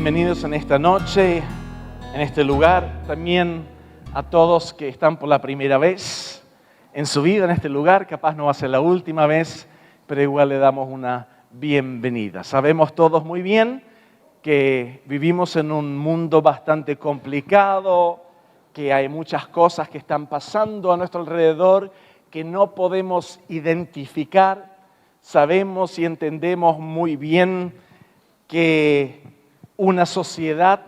bienvenidos en esta noche, en este lugar. También a todos que están por la primera vez en su vida en este lugar. Capaz no va a ser la última vez, pero igual le damos una bienvenida. Sabemos todos muy bien que vivimos en un mundo bastante complicado, que hay muchas cosas que están pasando a nuestro alrededor que no podemos identificar. Sabemos y entendemos muy bien que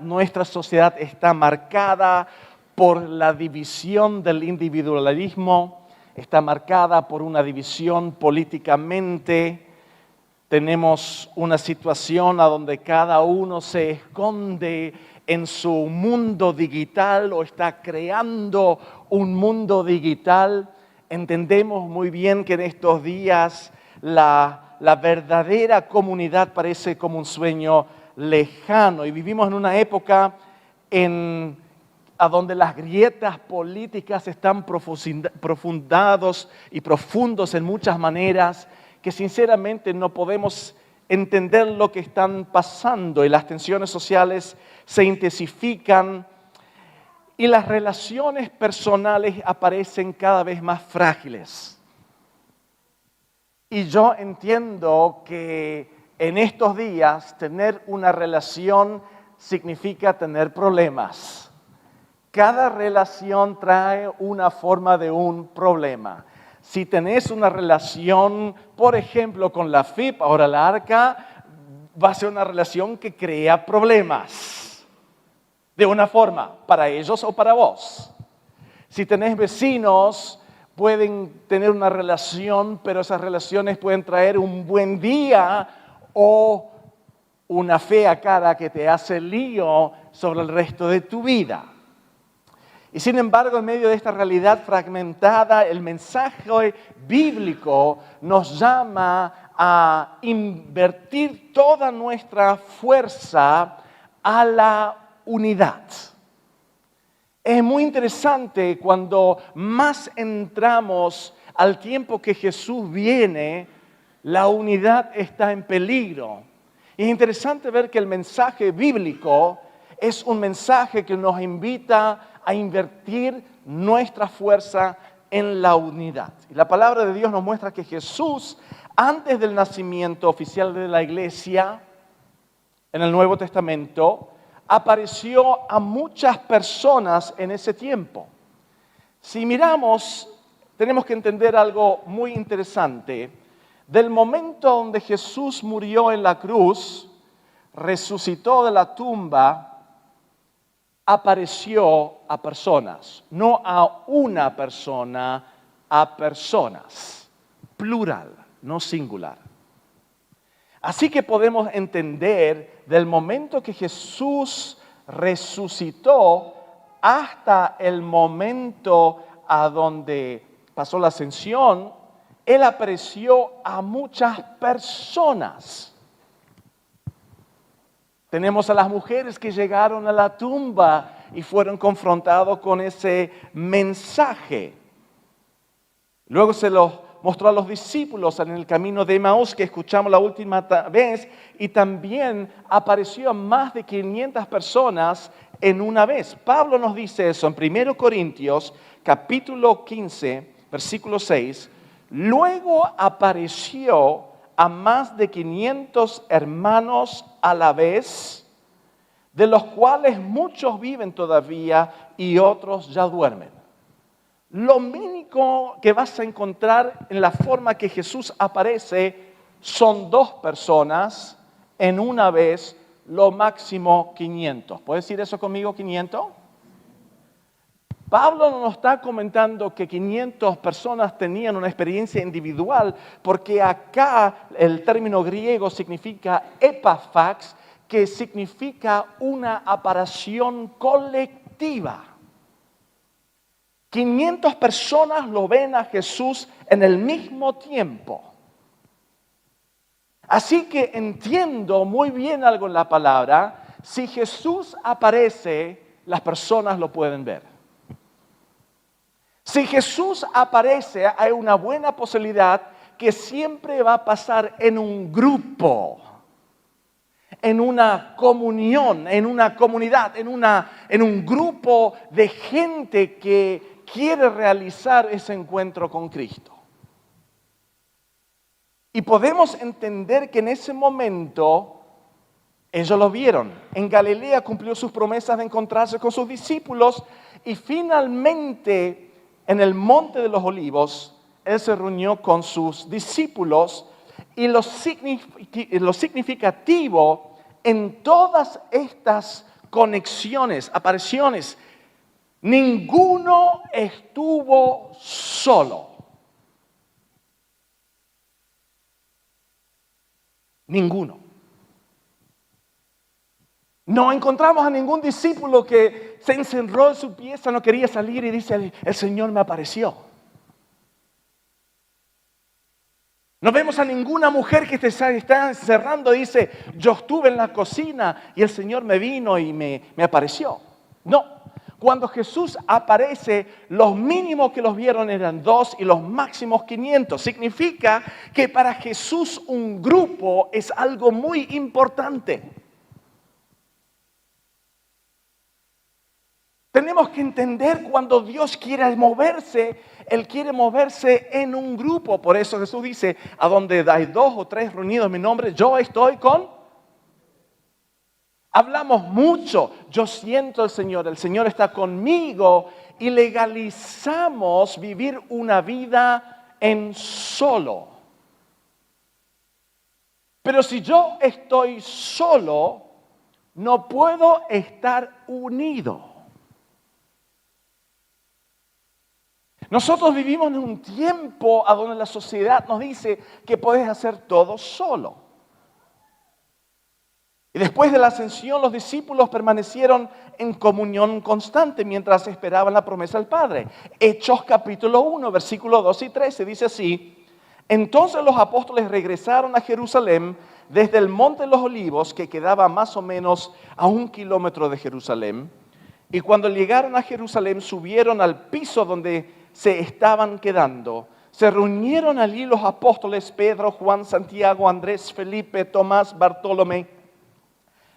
nuestra sociedad está marcada por la división del individualismo, está marcada por una división políticamente. Tenemos una situación a donde cada uno se esconde en su mundo digital o está creando un mundo digital. Entendemos muy bien que en estos días la verdadera comunidad parece como un sueño lejano y vivimos en una época a donde las grietas políticas están profundos en muchas maneras, que sinceramente no podemos entender lo que están pasando y las tensiones sociales se intensifican y las relaciones personales aparecen cada vez más frágiles. Y yo entiendo que en estos días tener una relación significa tener problemas. Cada relación trae una forma de un problema. Si tenés una relación, por ejemplo, con la FIP, ahora la ARCA, va a ser una relación que crea problemas. De una forma, para ellos o para vos. Si tenés vecinos, pueden tener una relación, pero esas relaciones pueden traer un buen día o una fea cara que te hace lío sobre el resto de tu vida. Y sin embargo, en medio de esta realidad fragmentada, el mensaje bíblico nos llama a invertir toda nuestra fuerza a la unidad. Es muy interesante cuando más entramos al tiempo que Jesús viene, la unidad está en peligro. Y es interesante ver que el mensaje bíblico es un mensaje que nos invita a invertir nuestra fuerza en la unidad. Y la palabra de Dios nos muestra que Jesús, antes del nacimiento oficial de la iglesia, en el Nuevo Testamento, apareció a muchas personas en ese tiempo. Si miramos, tenemos que entender algo muy interesante. Del momento donde Jesús murió en la cruz, resucitó de la tumba, apareció a personas, no a una persona, a personas, plural, no singular. Así que podemos entender del momento que Jesús resucitó hasta el momento a donde pasó la ascensión, Él apareció a muchas personas. Tenemos a las mujeres que llegaron a la tumba y fueron confrontados con ese mensaje. Luego se los mostró a los discípulos en el camino de Emaús que escuchamos la última vez y también apareció a más de 500 personas en una vez. Pablo nos dice eso en 1 Corintios capítulo 15, versículo 6. Luego apareció a más de 500 hermanos a la vez, de los cuales muchos viven todavía y otros ya duermen. Lo mínimo que vas a encontrar en la forma que Jesús aparece son 2 personas en una vez, lo máximo 500. ¿Puedes decir eso conmigo, 500? Pablo no nos está comentando que 500 personas tenían una experiencia individual, porque acá el término griego significa epafax, que significa una aparición colectiva. 500 personas lo ven a Jesús en el mismo tiempo. Así que entiendo muy bien algo en la palabra. Si Jesús aparece, las personas lo pueden ver. Si Jesús aparece, hay una buena posibilidad que siempre va a pasar en un grupo. en una comunión, en una comunidad, en un grupo de gente que quiere realizar ese encuentro con Cristo. Y podemos entender que en ese momento ellos lo vieron. En Galilea cumplió sus promesas de encontrarse con sus discípulos y finalmente en el Monte de los Olivos Él se reunió con sus discípulos y lo significativo en todas estas conexiones, apariciones, ninguno estuvo solo. Ninguno. No encontramos a ningún discípulo que se encerró en su pieza, no quería salir y dice, el Señor me apareció. No vemos a ninguna mujer que está encerrando y dice, yo estuve en la cocina y el Señor me vino y me apareció. No, cuando Jesús aparece, los mínimos que los vieron eran 2 y los máximos 500. Significa que para Jesús un grupo es algo muy importante. Tenemos que entender cuando Dios quiere moverse, Él quiere moverse en un grupo. Por eso Jesús dice, a donde hay 2 o 3 reunidos en mi nombre, yo estoy con. Hablamos mucho, yo siento el Señor está conmigo y legalizamos vivir una vida en solo. Pero si yo estoy solo, no puedo estar unido. Nosotros vivimos en un tiempo a donde la sociedad nos dice que puedes hacer todo solo. Y después de la ascensión, los discípulos permanecieron en comunión constante mientras esperaban la promesa del Padre. Hechos capítulo 1, versículos 2 y 13 dice así: entonces los apóstoles regresaron a Jerusalén desde el Monte de los Olivos, que quedaba más o menos a 1 kilómetro de Jerusalén. Y cuando llegaron a Jerusalén, subieron al piso donde se estaban quedando. Se reunieron allí los apóstoles Pedro, Juan, Santiago, Andrés, Felipe, Tomás, Bartolomé,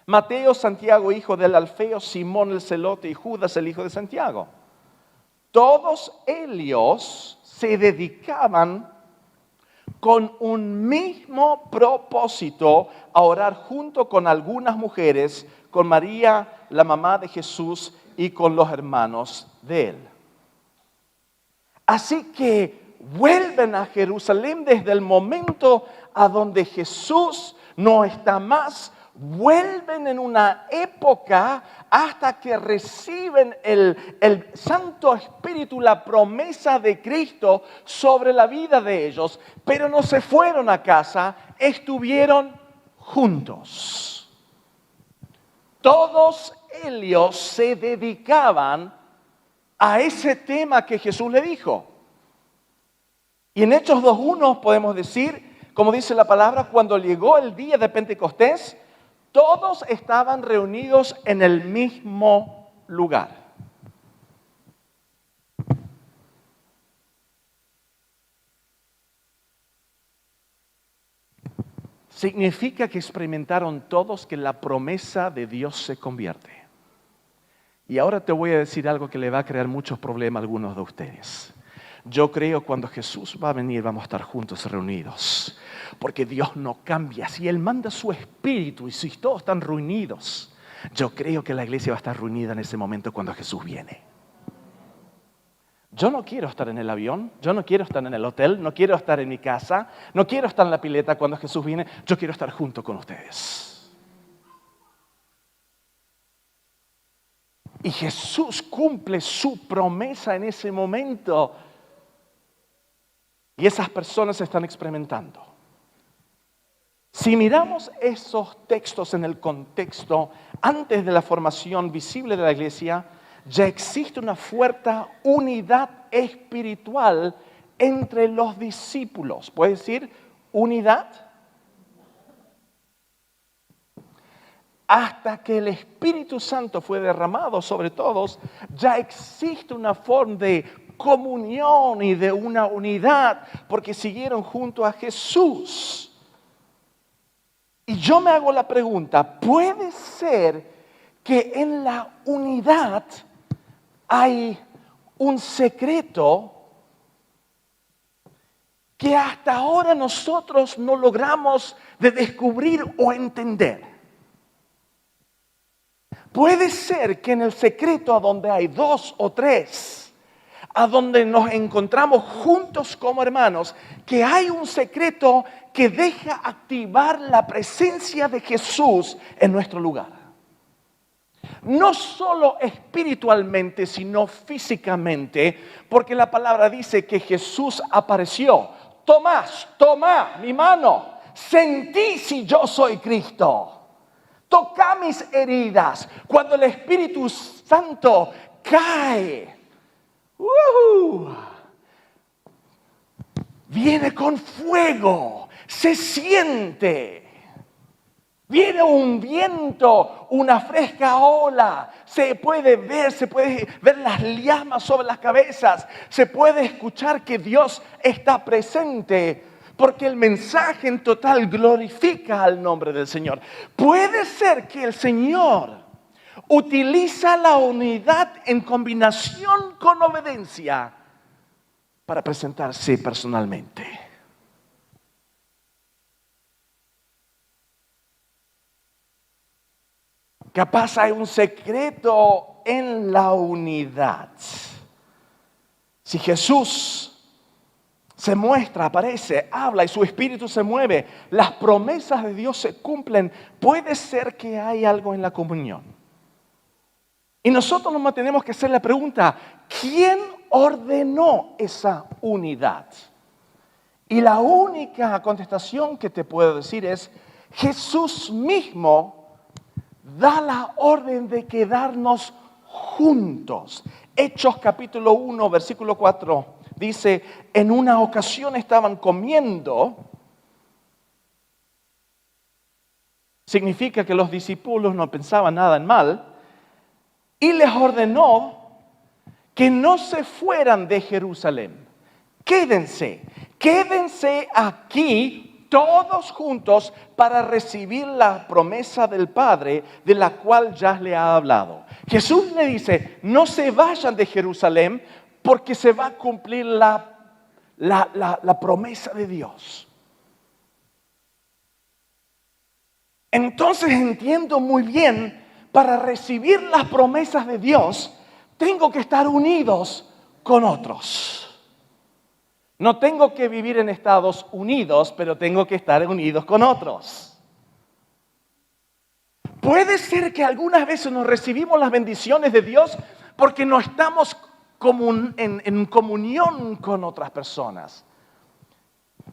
Mateo, Santiago, hijo del Alfeo, Simón el celote y Judas, el hijo de Santiago. Todos ellos se dedicaban con un mismo propósito a orar junto con algunas mujeres, con María, la mamá de Jesús, y con los hermanos de él. Así que vuelven a Jerusalén desde el momento a donde Jesús no está más. Vuelven en una época hasta que reciben el Santo Espíritu, la promesa de Cristo sobre la vida de ellos. Pero no se fueron a casa, estuvieron juntos. Todos ellos se dedicaban a ese tema que Jesús le dijo. Y en Hechos 2:1 podemos decir, como dice la palabra, cuando llegó el día de Pentecostés, todos estaban reunidos en el mismo lugar. Significa que experimentaron todos que la promesa de Dios se convierte. Y ahora te voy a decir algo que le va a crear muchos problemas a algunos de ustedes. Yo creo cuando Jesús va a venir vamos a estar juntos reunidos. Porque Dios no cambia. Si Él manda su Espíritu y si todos están reunidos, yo creo que la iglesia va a estar reunida en ese momento cuando Jesús viene. Yo no quiero estar en el avión, yo no quiero estar en el hotel, no quiero estar en mi casa, no quiero estar en la pileta cuando Jesús viene. Yo quiero estar junto con ustedes. Y Jesús cumple su promesa en ese momento. Y esas personas se están experimentando. Si miramos esos textos en el contexto, antes de la formación visible de la iglesia, ya existe una fuerte unidad espiritual entre los discípulos. ¿Puede decir unidad? Hasta que el Espíritu Santo fue derramado sobre todos, ya existe una forma de comunión y de una unidad, porque siguieron junto a Jesús. Y yo me hago la pregunta, ¿puede ser que en la unidad hay un secreto que hasta ahora nosotros no logramos de descubrir o entender? Puede ser que en el secreto a donde hay 2 o 3, a donde nos encontramos juntos como hermanos, que hay un secreto que deja activar la presencia de Jesús en nuestro lugar. No solo espiritualmente, sino físicamente, porque la palabra dice que Jesús apareció. Tomás, toma mi mano, sentí si yo soy Cristo. Toca mis heridas. Cuando el Espíritu Santo cae, viene con fuego, se siente. Viene un viento, una fresca ola, se puede ver las llamas sobre las cabezas, se puede escuchar que Dios está presente, porque el mensaje en total glorifica al nombre del Señor. Puede ser que el Señor utiliza la unidad en combinación con obediencia para presentarse personalmente. Capaz hay un secreto en la unidad. Si Jesús se muestra, aparece, habla y su espíritu se mueve, las promesas de Dios se cumplen, puede ser que hay algo en la comunión. Y nosotros nos tenemos que hacer la pregunta, ¿quién ordenó esa unidad? Y la única contestación que te puedo decir es, Jesús mismo da la orden de quedarnos juntos. Hechos capítulo 1, versículo 4, dice, en una ocasión estaban comiendo. Significa que los discípulos no pensaban nada en mal. Y les ordenó que no se fueran de Jerusalén. Quédense aquí todos juntos para recibir la promesa del Padre de la cual ya le ha hablado. Jesús le dice, no se vayan de Jerusalén porque se va a cumplir la promesa de Dios. Entonces entiendo muy bien, para recibir las promesas de Dios, tengo que estar unidos con otros. No tengo que vivir en Estados Unidos, pero tengo que estar unidos con otros. Puede ser que algunas veces nos recibimos las bendiciones de Dios porque no estamos en comunión con otras personas.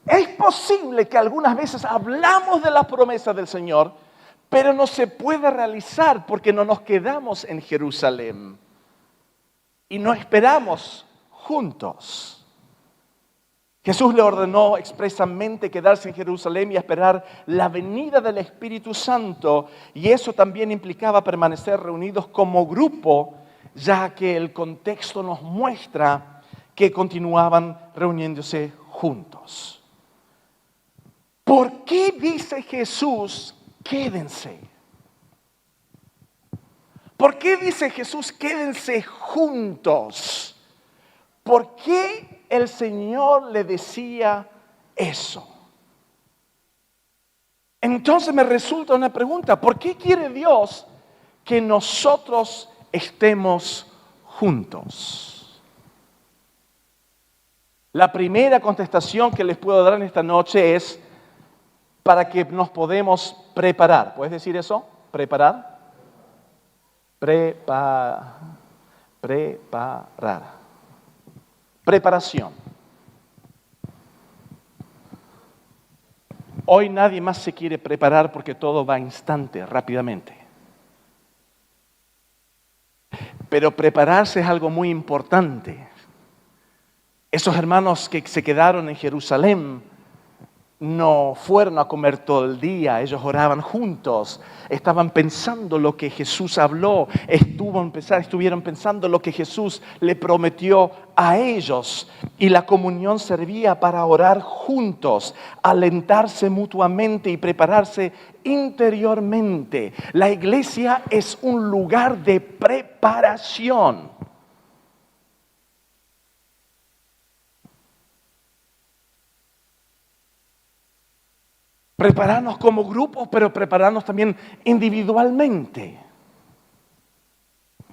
Es posible que algunas veces hablamos de las promesas del Señor, pero no se puede realizar porque no nos quedamos en Jerusalén y no esperamos juntos. Jesús le ordenó expresamente quedarse en Jerusalén y esperar la venida del Espíritu Santo, y eso también implicaba permanecer reunidos como grupo, ya que el contexto nos muestra que continuaban reuniéndose juntos. ¿Por qué dice Jesús, quédense? ¿Por qué dice Jesús, quédense juntos? ¿Por qué el Señor le decía eso? Entonces me resulta una pregunta, ¿por qué quiere Dios que nosotros estemos juntos? La primera contestación que les puedo dar en esta noche es para que nos podemos preparar. ¿Puedes decir eso? ¿Preparar? Preparar. Preparación. Hoy nadie más se quiere preparar porque todo va instante, rápidamente. Pero prepararse es algo muy importante. Esos hermanos que se quedaron en Jerusalén no fueron a comer todo el día, ellos oraban juntos, estaban pensando lo que Jesús habló, estuvieron pensando lo que Jesús le prometió a ellos. Y la comunión servía para orar juntos, alentarse mutuamente y prepararse interiormente. La iglesia es un lugar de preparación. Prepararnos como grupos, pero prepararnos también individualmente.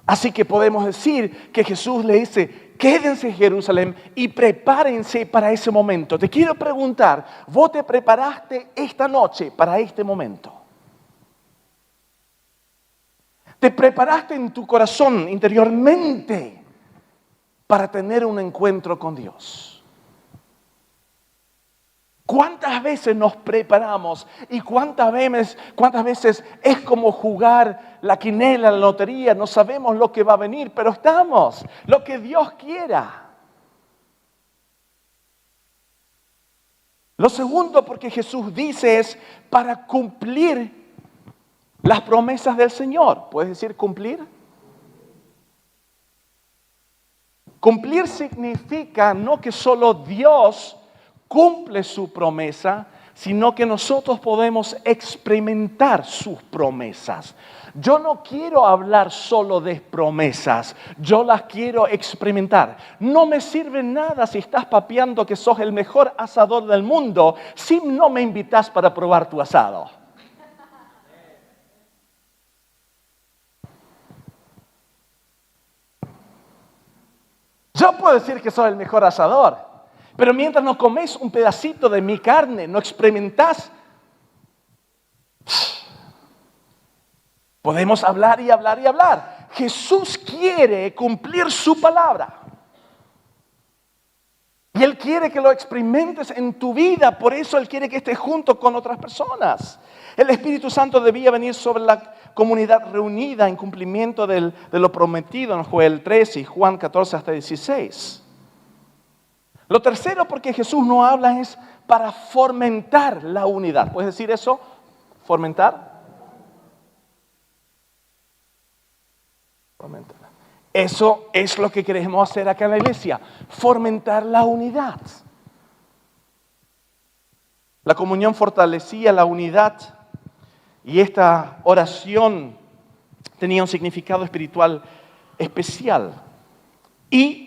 Así que podemos decir que Jesús le dice, quédense en Jerusalén y prepárense para ese momento. Te quiero preguntar, ¿vos te preparaste esta noche para este momento? ¿Te preparaste en tu corazón interiormente para tener un encuentro con Dios? ¿Cuántas veces nos preparamos y cuántas veces es como jugar la quinela, la lotería? No sabemos lo que va a venir, pero estamos, lo que Dios quiera. Lo segundo, porque Jesús dice, es para cumplir las promesas del Señor. ¿Puedes decir cumplir? Cumplir significa no que solo Dios cumple su promesa, sino que nosotros podemos experimentar sus promesas. Yo no quiero hablar solo de promesas, yo las quiero experimentar. No me sirve nada si estás papeando que sos el mejor asador del mundo si no me invitas para probar tu asado. Yo puedo decir que soy el mejor asador, pero mientras no comes un pedacito de mi carne, no experimentás. Podemos hablar y hablar y hablar. Jesús quiere cumplir su palabra. Y Él quiere que lo experimentes en tu vida. Por eso Él quiere que estés junto con otras personas. El Espíritu Santo debía venir sobre la comunidad reunida en cumplimiento de lo prometido en Joel 13 y Juan 14 hasta 16. Lo tercero, porque Jesús no habla, es para fomentar la unidad. ¿Puedes decir eso? ¿Fomentar? Fomentar. Eso es lo que queremos hacer acá en la iglesia, fomentar la unidad. La comunión fortalecía la unidad y esta oración tenía un significado espiritual especial. Y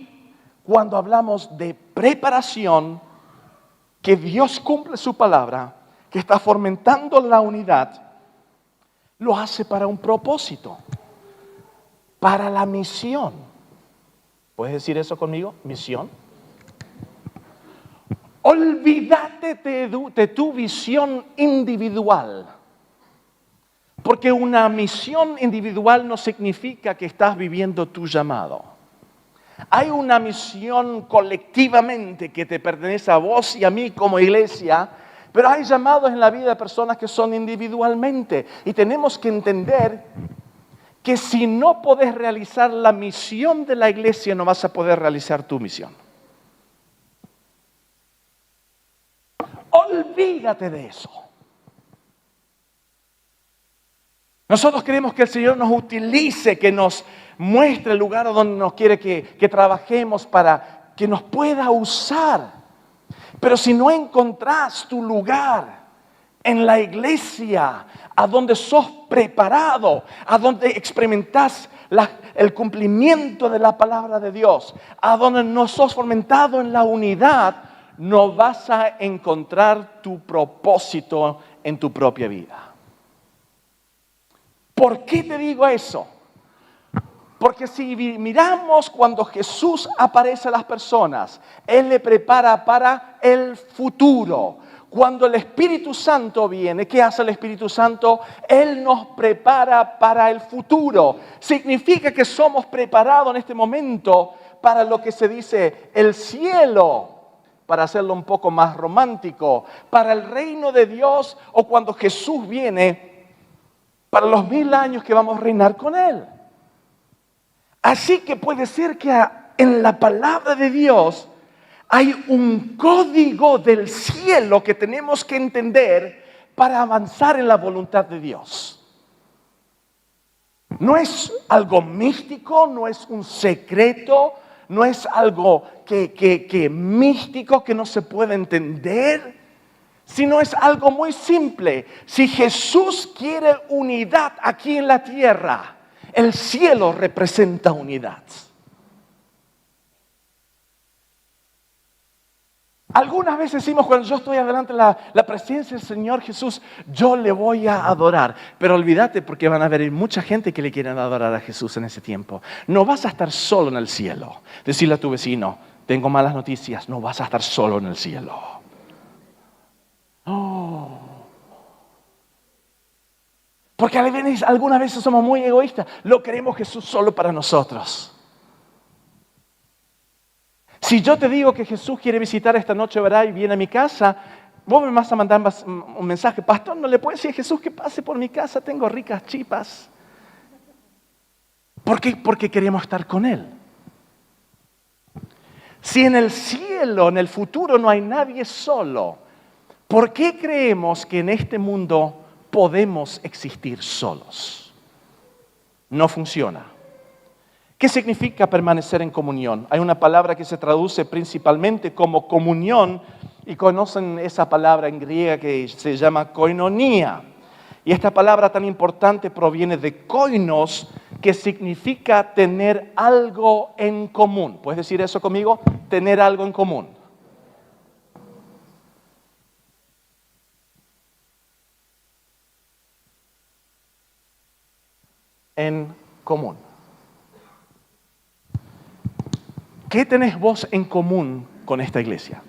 cuando hablamos de preparación, que Dios cumple su palabra, que está fomentando la unidad, lo hace para un propósito, para la misión. ¿Puedes decir eso conmigo? Misión. Olvídate de tu visión individual, porque una misión individual no significa que estás viviendo tu llamado. Hay una misión colectivamente que te pertenece a vos y a mí como iglesia, pero hay llamados en la vida de personas que son individualmente. Y tenemos que entender que si no podés realizar la misión de la iglesia, no vas a poder realizar tu misión. Olvídate de eso. Nosotros queremos que el Señor nos utilice, que nos muestre el lugar donde nos quiere que trabajemos para que nos pueda usar. Pero si no encontrás tu lugar en la iglesia, a donde sos preparado, a donde experimentás el cumplimiento de la palabra de Dios, a donde no sos fomentado en la unidad, no vas a encontrar tu propósito en tu propia vida. ¿Por qué te digo eso? Porque si miramos cuando Jesús aparece a las personas, Él le prepara para el futuro. Cuando el Espíritu Santo viene, ¿qué hace el Espíritu Santo? Él nos prepara para el futuro. Significa que somos preparados en este momento para lo que se dice el cielo, para hacerlo un poco más romántico, para el reino de Dios o cuando Jesús viene, para los 1000 años que vamos a reinar con Él. Así que puede ser que en la palabra de Dios Hay un código del cielo que tenemos que entender para avanzar en la voluntad de Dios. No es algo místico, no es un secreto, no es algo que místico que no se puede entender, sino es algo muy simple. Si Jesús quiere unidad aquí en la tierra, el cielo representa unidad. Algunas veces decimos, cuando yo estoy adelante de la presencia del Señor Jesús, yo le voy a adorar. Pero olvídate, porque van a haber mucha gente que le quieren adorar a Jesús en ese tiempo. No vas a estar solo en el cielo. Decirle a tu vecino, tengo malas noticias, no vas a estar solo en el cielo. Oh. Porque algunas veces somos muy egoístas. Lo queremos Jesús solo para nosotros. Si yo te digo que Jesús quiere visitar esta noche, ¿verdad? Y viene a mi casa, vos me vas a mandar un mensaje. Pastor, ¿no le puedes decir a Jesús que pase por mi casa? Tengo ricas chipas. ¿Por qué? Porque queremos estar con Él. Si en el cielo, en el futuro, no hay nadie solo, ¿por qué creemos que en este mundo podemos existir solos? No funciona. ¿Qué significa permanecer en comunión? Hay una palabra que se traduce principalmente como comunión y conocen esa palabra en griega que se llama koinonia. Y esta palabra tan importante proviene de koinos, que significa tener algo en común. ¿Puedes decir eso conmigo? Tener algo en común. En común. ¿Qué tenés vos en común con esta iglesia?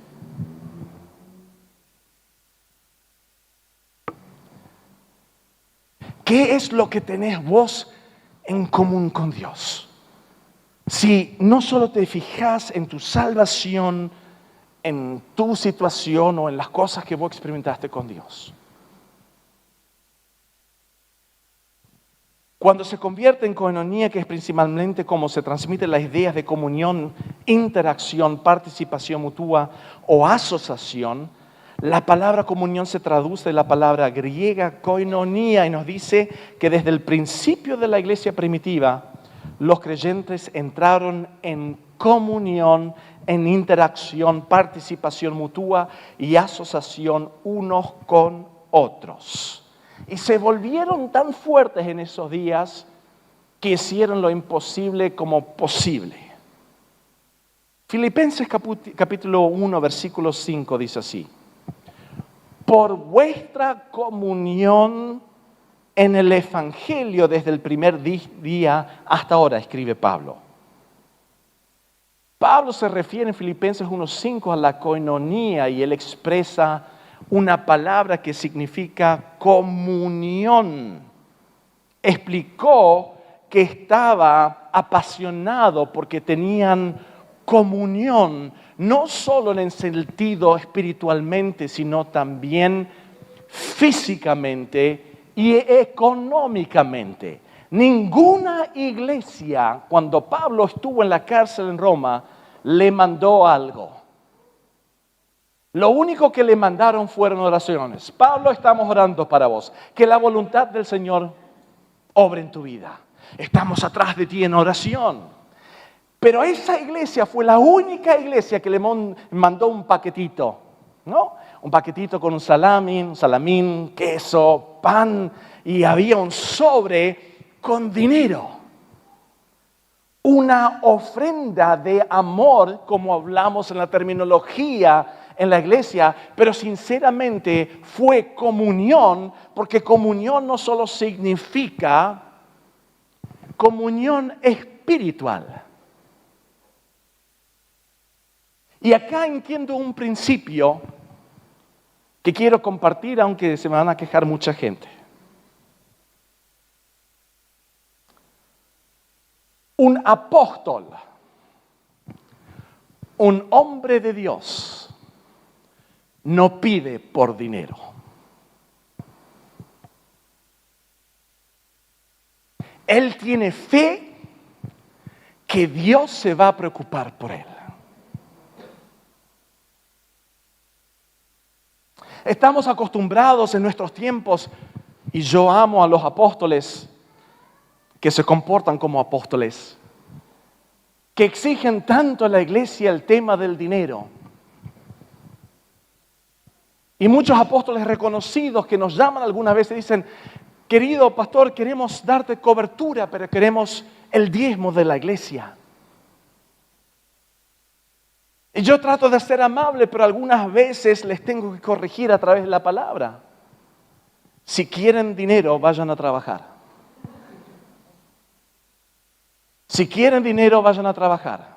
¿Qué es lo que tenés vos en común con Dios? Si no solo te fijas en tu salvación, en tu situación o en las cosas que vos experimentaste con Dios. Cuando se convierte en koinonia, que es principalmente como se transmiten las ideas de comunión, interacción, participación mutua o asociación, la palabra comunión se traduce de la palabra griega koinonia y nos dice que desde el principio de la iglesia primitiva, los creyentes entraron en comunión, en interacción, participación mutua y asociación unos con otros. Y se volvieron tan fuertes en esos días que hicieron lo imposible como posible. Filipenses capítulo 1, versículo 5 dice así: por vuestra comunión en el Evangelio desde el primer día hasta ahora, escribe Pablo. Pablo se refiere en Filipenses 1:5 a la koinonía y él expresa una palabra que significa comunión. Explicó que estaba apasionado porque tenían comunión, no solo en el sentido espiritualmente, sino también físicamente y económicamente. Ninguna iglesia, cuando Pablo estuvo en la cárcel en Roma, le mandó algo. Lo único que le mandaron fueron oraciones. Pablo, estamos orando para vos. Que la voluntad del Señor obre en tu vida. Estamos atrás de ti en oración. Pero esa iglesia fue la única iglesia que le mandó un paquetito, ¿no? Un paquetito con un salamín, queso, pan, y había un sobre con dinero. Una ofrenda de amor, como hablamos en la terminología en la iglesia, pero sinceramente fue comunión, porque comunión no solo significa comunión espiritual. Y acá entiendo un principio que quiero compartir, aunque se me van a quejar mucha gente. Un apóstol, un hombre de Dios, no pide por dinero. Él tiene fe que Dios se va a preocupar por él. Estamos acostumbrados en nuestros tiempos, y yo amo a los apóstoles que se comportan como apóstoles, que exigen tanto a la iglesia el tema del dinero. Y muchos apóstoles reconocidos que nos llaman algunas veces y dicen, querido pastor, queremos darte cobertura, pero queremos el diezmo de la iglesia. Y yo trato de ser amable, pero algunas veces les tengo que corregir a través de la palabra. Si quieren dinero, vayan a trabajar. Si quieren dinero, vayan a trabajar.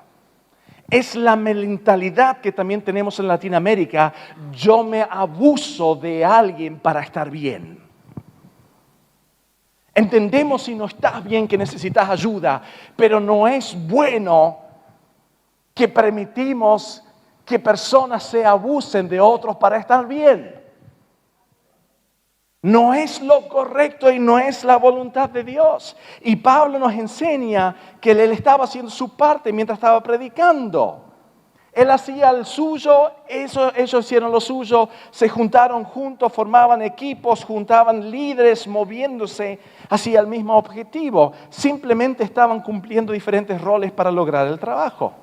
Es la mentalidad que también tenemos en Latinoamérica. Yo me abuso de alguien para estar bien. Entendemos si no estás bien que necesitas ayuda, pero no es bueno que permitimos que personas se abusen de otros para estar bien. No es lo correcto y no es la voluntad de Dios. Y Pablo nos enseña que él estaba haciendo su parte mientras estaba predicando. Él hacía el suyo, ellos hicieron lo suyo, se juntaron juntos, formaban equipos, juntaban líderes, moviéndose hacia el mismo objetivo. Simplemente estaban cumpliendo diferentes roles para lograr el trabajo.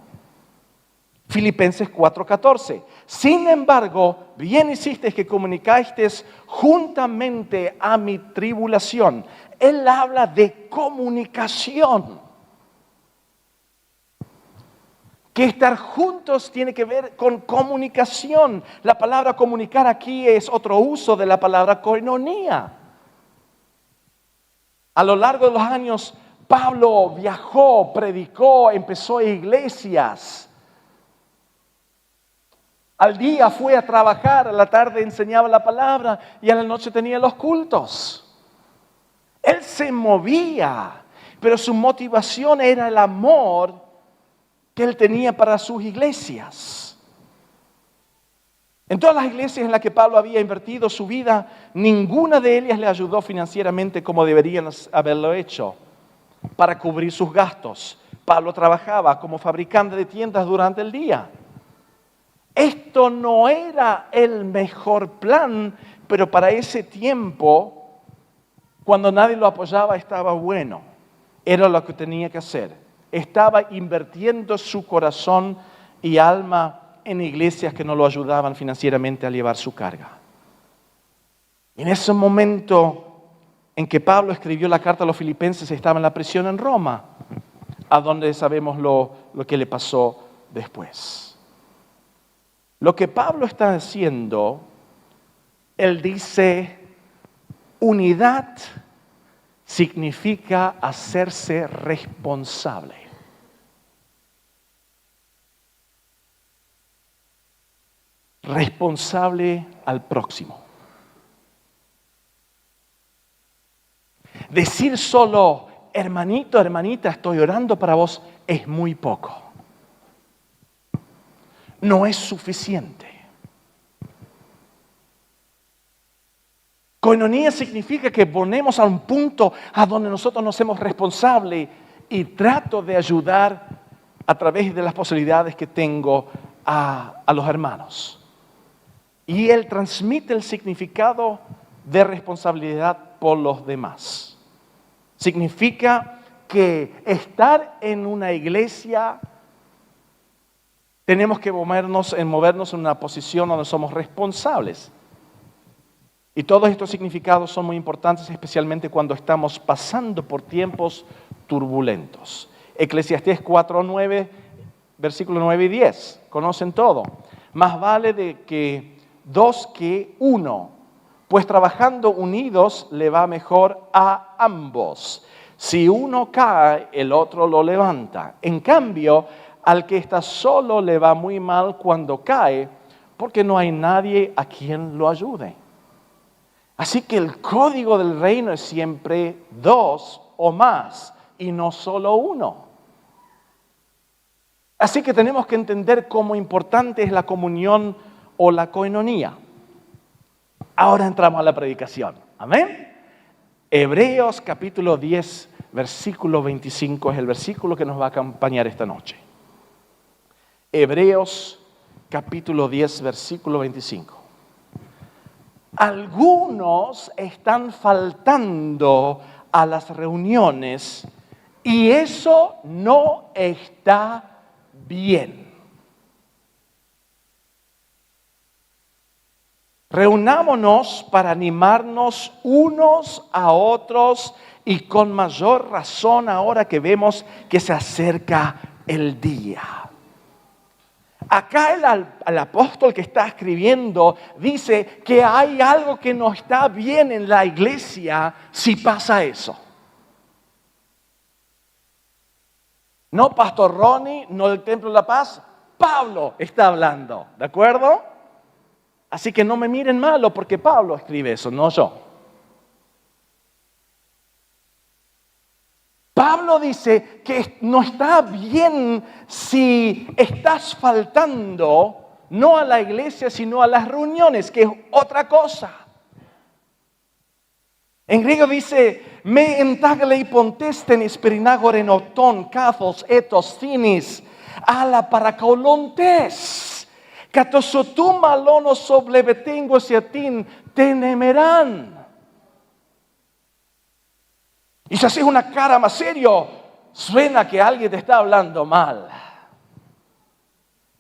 Filipenses 4:14. Sin embargo, bien hicisteis que comunicasteis juntamente a mi tribulación. Él habla de comunicación. Que estar juntos tiene que ver con comunicación. La palabra comunicar aquí es otro uso de la palabra koinonía. A lo largo de los años, Pablo viajó, predicó, empezó iglesias. Al día fue a trabajar, a la tarde enseñaba la palabra y a la noche tenía los cultos. Él se movía, pero su motivación era el amor que él tenía para sus iglesias. En todas las iglesias en las que Pablo había invertido su vida, ninguna de ellas le ayudó financieramente como deberían haberlo hecho para cubrir sus gastos. Pablo trabajaba como fabricante de tiendas durante el día. Esto no era el mejor plan, pero para ese tiempo, cuando nadie lo apoyaba, estaba bueno. Era lo que tenía que hacer. Estaba invirtiendo su corazón y alma en iglesias que no lo ayudaban financieramente a llevar su carga. Y en ese momento en que Pablo escribió la carta a los filipenses, estaba en la prisión en Roma, a donde sabemos lo que le pasó después. Lo que Pablo está haciendo, él dice, unidad significa hacerse responsable. Responsable al próximo. Decir solo, hermanito, hermanita, estoy orando para vos, es muy poco. No es suficiente. Koinonía significa que ponemos a un punto a donde nosotros nos hacemos responsables y trato de ayudar a través de las posibilidades que tengo a los hermanos. Y él transmite el significado de responsabilidad por los demás. Significa que estar en una iglesia tenemos que movernos en una posición donde somos responsables. Y todos estos significados son muy importantes, especialmente cuando estamos pasando por tiempos turbulentos. Eclesiastés 4:9, versículos 9 y 10. Conocen todo. Más vale de que dos que uno, pues trabajando unidos le va mejor a ambos. Si uno cae, el otro lo levanta. En cambio, al que está solo le va muy mal cuando cae, porque no hay nadie a quien lo ayude. Así que el código del reino es siempre dos o más y no solo uno. Así que tenemos que entender cómo importante es la comunión o la koinonía. Ahora entramos a la predicación. Amén. Hebreos capítulo 10, versículo 25 es el versículo que nos va a acompañar esta noche. Hebreos capítulo 10, versículo 25. Algunos están faltando a las reuniones y eso no está bien. Reunámonos para animarnos unos a otros y con mayor razón ahora que vemos que se acerca el día. Acá el apóstol que está escribiendo dice que hay algo que no está bien en la iglesia si pasa eso. No Pastor Ronnie, no el Templo de la Paz, Pablo está hablando, ¿de acuerdo? Así que no me miren malo porque Pablo escribe eso, no yo. Pablo dice que no está bien si estás faltando no a la iglesia sino a las reuniones, que es otra cosa. En griego dice, me entaglei pontesten esperinagore noton, kathos, ethos, thinis, ala paracaulontes, catosotum malonos soblebetengo siatin, tenemerán. Y si haces una cara más serio, suena que alguien te está hablando mal.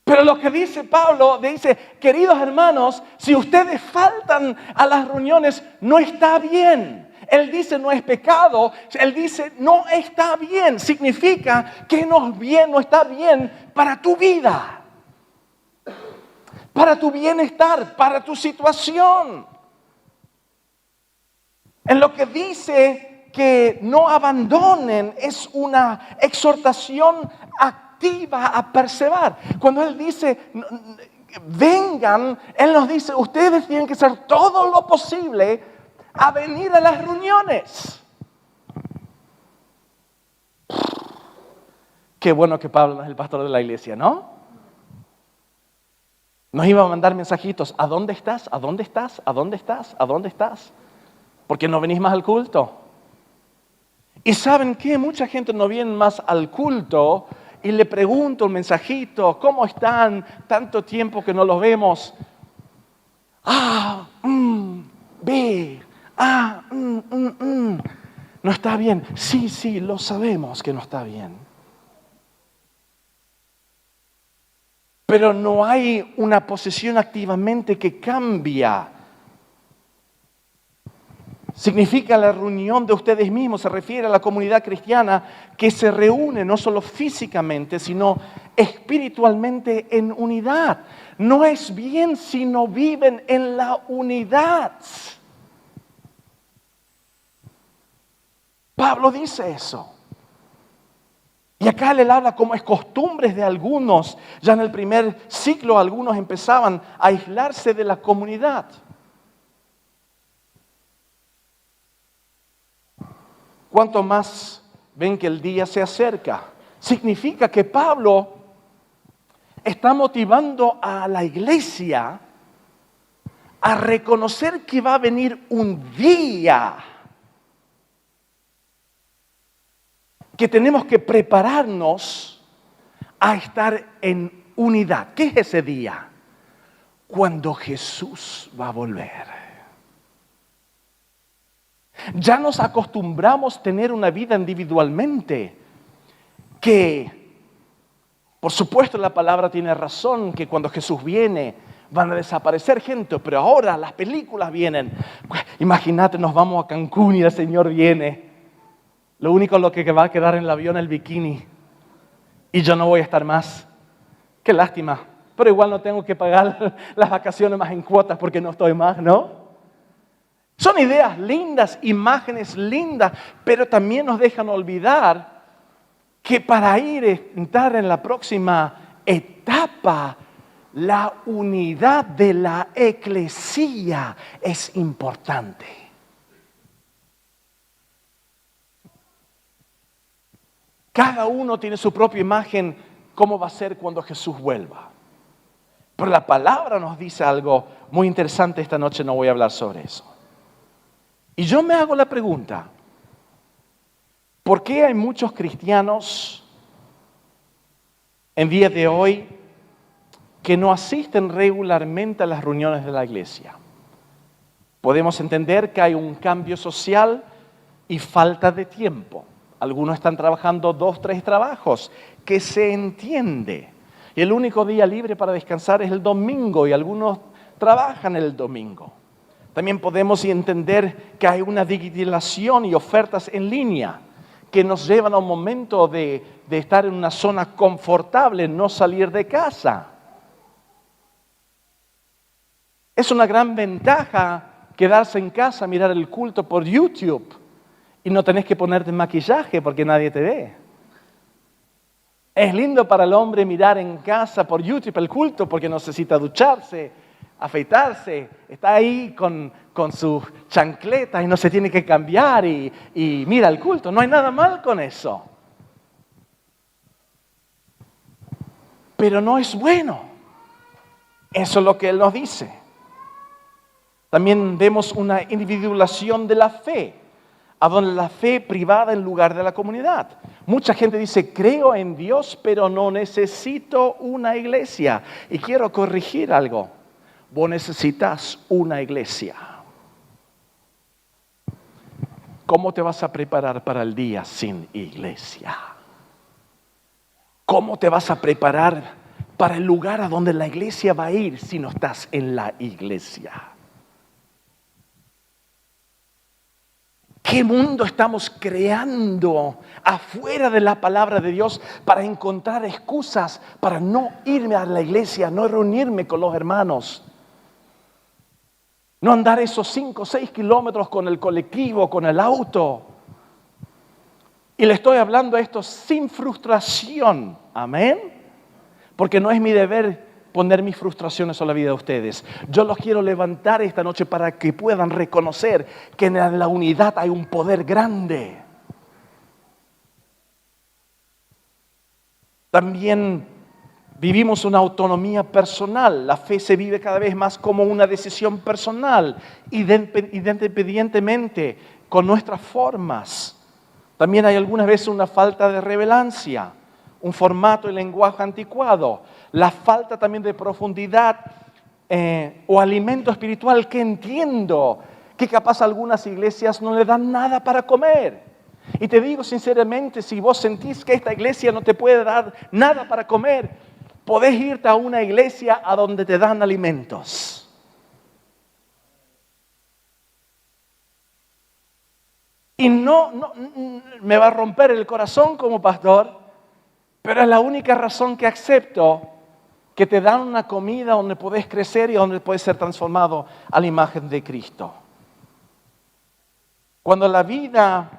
Pero lo que dice Pablo, dice, queridos hermanos, si ustedes faltan a las reuniones, no está bien. Él dice, no es pecado. Él dice, no está bien. Significa que no está bien para tu vida, para tu bienestar, para tu situación. En lo que dice que no abandonen es una exhortación activa a perseverar. Cuando Él dice, vengan, Él nos dice, ustedes tienen que hacer todo lo posible a venir a las reuniones. Qué bueno que Pablo no es el pastor de la iglesia, ¿no? Nos iba a mandar mensajitos, ¿a dónde estás? ¿A dónde estás? ¿A dónde estás? ¿A dónde estás? ¿Por qué no venís más al culto? Y ¿saben qué? Mucha gente no viene más al culto y le pregunto un mensajito, ¿cómo están? Tanto tiempo que no los vemos. No está bien. Sí, lo sabemos que no está bien. Pero no hay una posición activamente que cambia. Significa la reunión de ustedes mismos, se refiere a la comunidad cristiana que se reúne no solo físicamente, sino espiritualmente en unidad. No es bien si no viven en la unidad. Pablo dice eso. Y acá él habla como es costumbres de algunos. Ya en el primer siglo algunos empezaban a aislarse de la comunidad. ¿Cuánto más ven que el día se acerca? Significa que Pablo está motivando a la iglesia a reconocer que va a venir un día que tenemos que prepararnos a estar en unidad. ¿Qué es ese día? Cuando Jesús va a volver. Ya nos acostumbramos a tener una vida individualmente, que por supuesto la palabra tiene razón, que cuando Jesús viene van a desaparecer gente, pero ahora las películas vienen. Imagínate, nos vamos a Cancún y el Señor viene. Lo único lo que va a quedar en el avión es el bikini y yo no voy a estar más. Qué lástima, pero igual no tengo que pagar las vacaciones más en cuotas porque no estoy más, ¿no? Son ideas lindas, imágenes lindas, pero también nos dejan olvidar que para entrar en la próxima etapa, la unidad de la eclesía es importante. Cada uno tiene su propia imagen, cómo va a ser cuando Jesús vuelva. Pero la palabra nos dice algo muy interesante. Esta noche no voy a hablar sobre eso. Y yo me hago la pregunta, ¿por qué hay muchos cristianos en día de hoy que no asisten regularmente a las reuniones de la iglesia? Podemos entender que hay un cambio social y falta de tiempo. Algunos están trabajando 2, 3 trabajos, que se entiende. Y el único día libre para descansar es el domingo y algunos trabajan el domingo. También podemos entender que hay una digitalización y ofertas en línea que nos llevan a un momento de estar en una zona confortable, no salir de casa. Es una gran ventaja quedarse en casa, mirar el culto por YouTube y no tenés que ponerte maquillaje porque nadie te ve. Es lindo para el hombre mirar en casa por YouTube el culto porque no necesita ducharse, afeitarse, está ahí con sus chancletas y no se tiene que cambiar y mira el culto. No hay nada mal con eso. Pero no es bueno. Eso es lo que Él nos dice. También vemos una individualización de la fe, a donde la fe privada en lugar de la comunidad. Mucha gente dice, creo en Dios, pero no necesito una iglesia. Y quiero corregir algo. Vos necesitas una iglesia. ¿Cómo te vas a preparar para el día sin iglesia? ¿Cómo te vas a preparar para el lugar a donde la iglesia va a ir si no estás en la iglesia? ¿Qué mundo estamos creando afuera de la palabra de Dios para encontrar excusas para no irme a la iglesia, no reunirme con los hermanos? No andar esos 5 o 6 kilómetros con el colectivo, con el auto. Y le estoy hablando esto sin frustración. Amén. Porque no es mi deber poner mis frustraciones a la vida de ustedes. Yo los quiero levantar esta noche para que puedan reconocer que en la unidad hay un poder grande. También vivimos una autonomía personal. La fe se vive cada vez más como una decisión personal, independientemente con nuestras formas. También hay algunas veces una falta de revelancia, un formato y lenguaje anticuado, la falta también de profundidad o alimento espiritual que entiendo que capaz a algunas iglesias no le dan nada para comer. Y te digo sinceramente, si vos sentís que esta iglesia no te puede dar nada para comer, podés irte a una iglesia a donde te dan alimentos. Y no me va a romper el corazón como pastor, pero es la única razón que acepto que te dan una comida donde podés crecer y donde podés ser transformado a la imagen de Cristo. Cuando la vida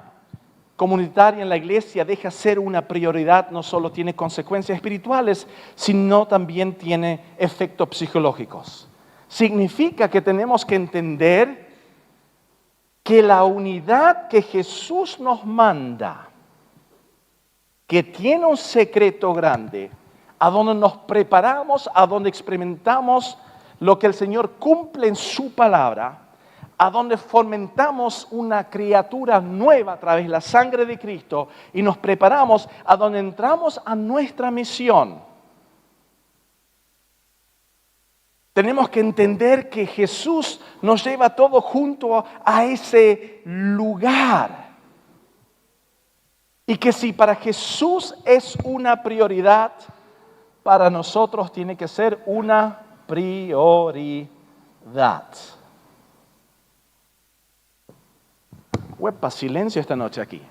comunitaria en la iglesia deja ser una prioridad, no solo tiene consecuencias espirituales, sino también tiene efectos psicológicos. Significa que tenemos que entender que la unidad que Jesús nos manda, que tiene un secreto grande, a donde nos preparamos, a donde experimentamos lo que el Señor cumple en su palabra, a donde fomentamos una criatura nueva a través de la sangre de Cristo y nos preparamos a donde entramos a nuestra misión. Tenemos que entender que Jesús nos lleva todo junto a ese lugar. Y que si para Jesús es una prioridad, para nosotros tiene que ser una prioridad. Huepa, silencio esta noche aquí.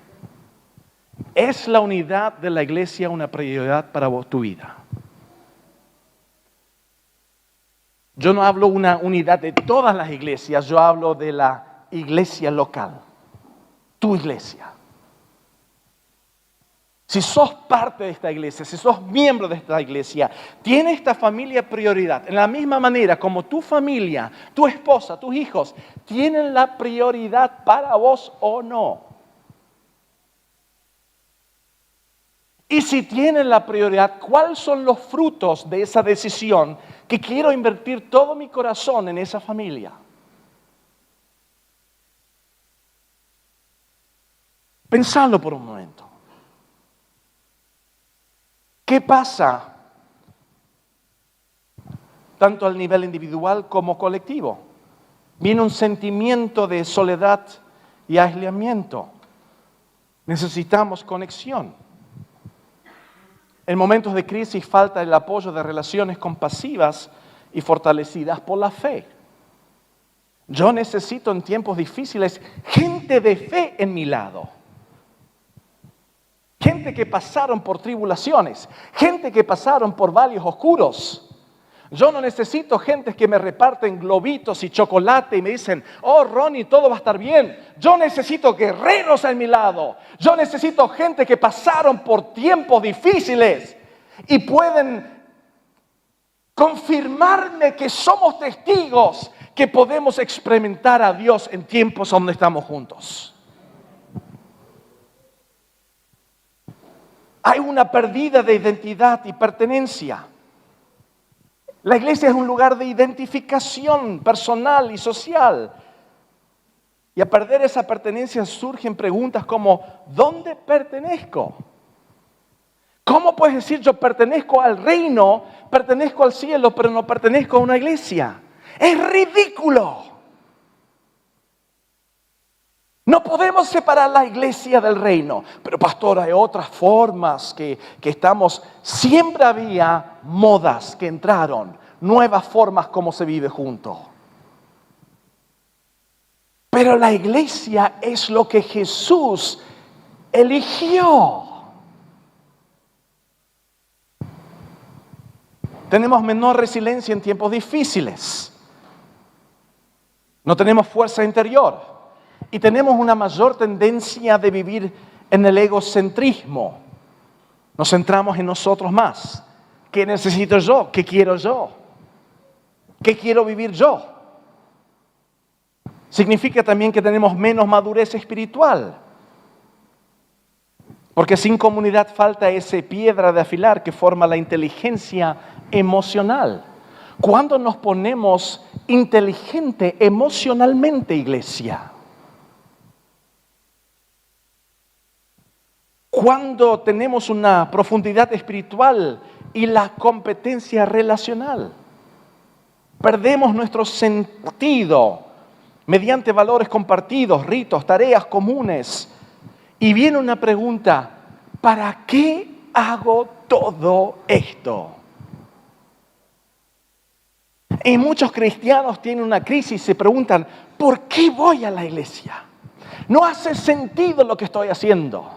¿Es la unidad de la iglesia una prioridad para tu vida? Yo no hablo una unidad de todas las iglesias, yo hablo de la iglesia local, tu iglesia. Si sos parte de esta iglesia, si sos miembro de esta iglesia, tiene esta familia prioridad. En la misma manera como tu familia, tu esposa, tus hijos, tienen la prioridad para vos o no. Y si tienen la prioridad, ¿cuáles son los frutos de esa decisión que quiero invertir todo mi corazón en esa familia? Pensalo por un momento. ¿Qué pasa tanto al nivel individual como colectivo? Viene un sentimiento de soledad y aislamiento. Necesitamos conexión. En momentos de crisis falta el apoyo de relaciones compasivas y fortalecidas por la fe. Yo necesito en tiempos difíciles gente de fe en mi lado. Gente que pasaron por tribulaciones, gente que pasaron por valles oscuros. Yo no necesito gente que me reparten globitos y chocolate y me dicen, oh Ronnie, todo va a estar bien. Yo necesito guerreros a mi lado. Yo necesito gente que pasaron por tiempos difíciles y pueden confirmarme que somos testigos, que podemos experimentar a Dios en tiempos donde estamos juntos. Hay una pérdida de identidad y pertenencia. La iglesia es un lugar de identificación personal y social. Y a perder esa pertenencia surgen preguntas como, ¿dónde pertenezco? ¿Cómo puedes decir yo pertenezco al reino, pertenezco al cielo, pero no pertenezco a una iglesia? Es ridículo. No podemos separar la iglesia del reino. Pero pastor, hay otras formas que estamos. Siempre había modas que entraron, nuevas formas como se vive junto. Pero la iglesia es lo que Jesús eligió. Tenemos menor resiliencia en tiempos difíciles. No tenemos fuerza interior. Y tenemos una mayor tendencia de vivir en el egocentrismo. Nos centramos en nosotros más. ¿Qué necesito yo? ¿Qué quiero yo? ¿Qué quiero vivir yo? Significa también que tenemos menos madurez espiritual. Porque sin comunidad falta esa piedra de afilar que forma la inteligencia emocional. ¿Cuándo nos ponemos inteligente emocionalmente, iglesia? Cuando tenemos una profundidad espiritual y la competencia relacional. Perdemos nuestro sentido mediante valores compartidos, ritos, tareas comunes. Y viene una pregunta, ¿para qué hago todo esto? Y muchos cristianos tienen una crisis y se preguntan, ¿por qué voy a la iglesia? No hace sentido lo que estoy haciendo.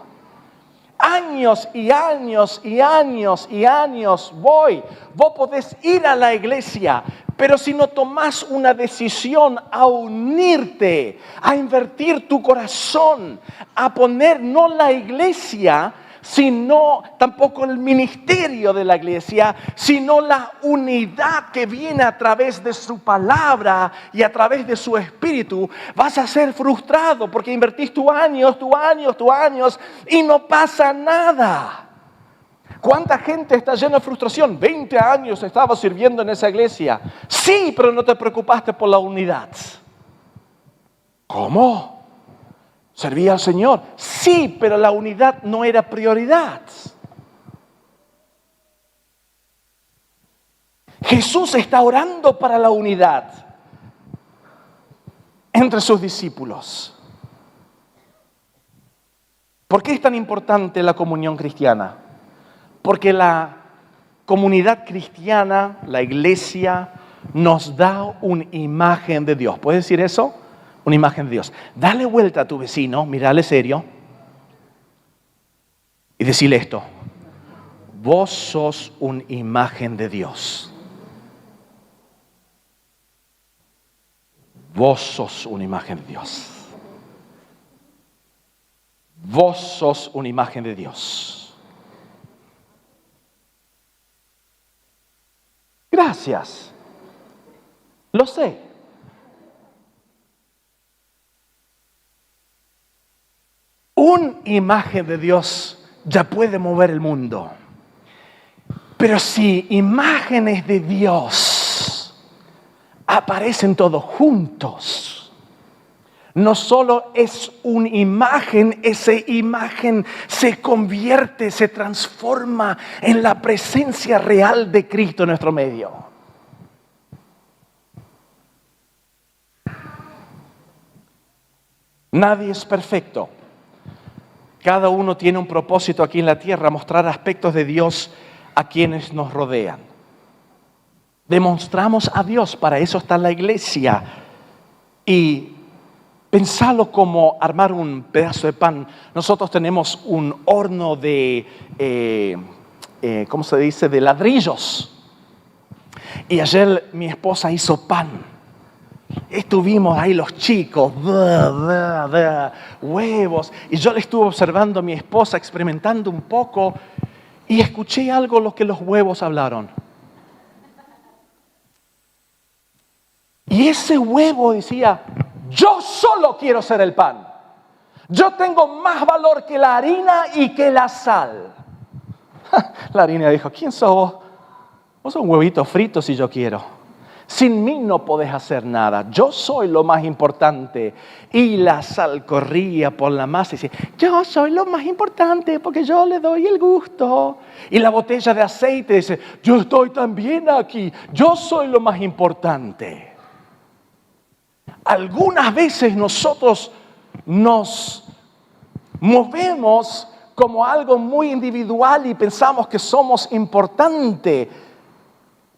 Años y años y años y años voy. Vos podés ir a la iglesia, pero si no tomás una decisión a unirte, a invertir tu corazón, a poner no la iglesia, sino tampoco el ministerio de la iglesia, sino la unidad que viene a través de su palabra y a través de su espíritu, vas a ser frustrado porque invertís tus años y no pasa nada. ¿Cuánta gente está llena de frustración? 20 años estaba sirviendo en esa iglesia. Sí, pero no te preocupaste por la unidad. ¿Cómo? ¿Servía al Señor? Sí, pero la unidad no era prioridad. Jesús está orando para la unidad entre sus discípulos. ¿Por qué es tan importante la comunión cristiana? Porque la comunidad cristiana, la iglesia, nos da una imagen de Dios. ¿Puedes decir eso? Una imagen de Dios. Dale vuelta a tu vecino, mírale serio y decirle esto. Vos sos una imagen de Dios. Vos sos una imagen de Dios. Vos sos una imagen de Dios. Gracias. Lo sé. Una imagen de Dios ya puede mover el mundo. Pero si imágenes de Dios aparecen todos juntos, no solo es una imagen, esa imagen se convierte, se transforma en la presencia real de Cristo en nuestro medio. Nadie es perfecto. Cada uno tiene un propósito aquí en la tierra, mostrar aspectos de Dios a quienes nos rodean. Demostramos a Dios, para eso está la iglesia. Y pensalo como armar un pedazo de pan. Nosotros tenemos un horno de, ¿cómo se dice?, de ladrillos. Y ayer mi esposa hizo pan. Estuvimos ahí los chicos, huevos. Y yo le estuve observando a mi esposa, experimentando un poco. Y escuché algo lo que los huevos hablaron. Y ese huevo decía: yo solo quiero ser el pan. Yo tengo más valor que la harina y que la sal. La harina dijo: ¿quién sos vos? Vos sos un huevito frito si yo quiero. Sin mí no podés hacer nada. Yo soy lo más importante. Y la sal corría por la masa y decía: yo soy lo más importante porque yo le doy el gusto. Y la botella de aceite dice: yo estoy también aquí. Yo soy lo más importante. Algunas veces nosotros nos movemos como algo muy individual y pensamos que somos importantes.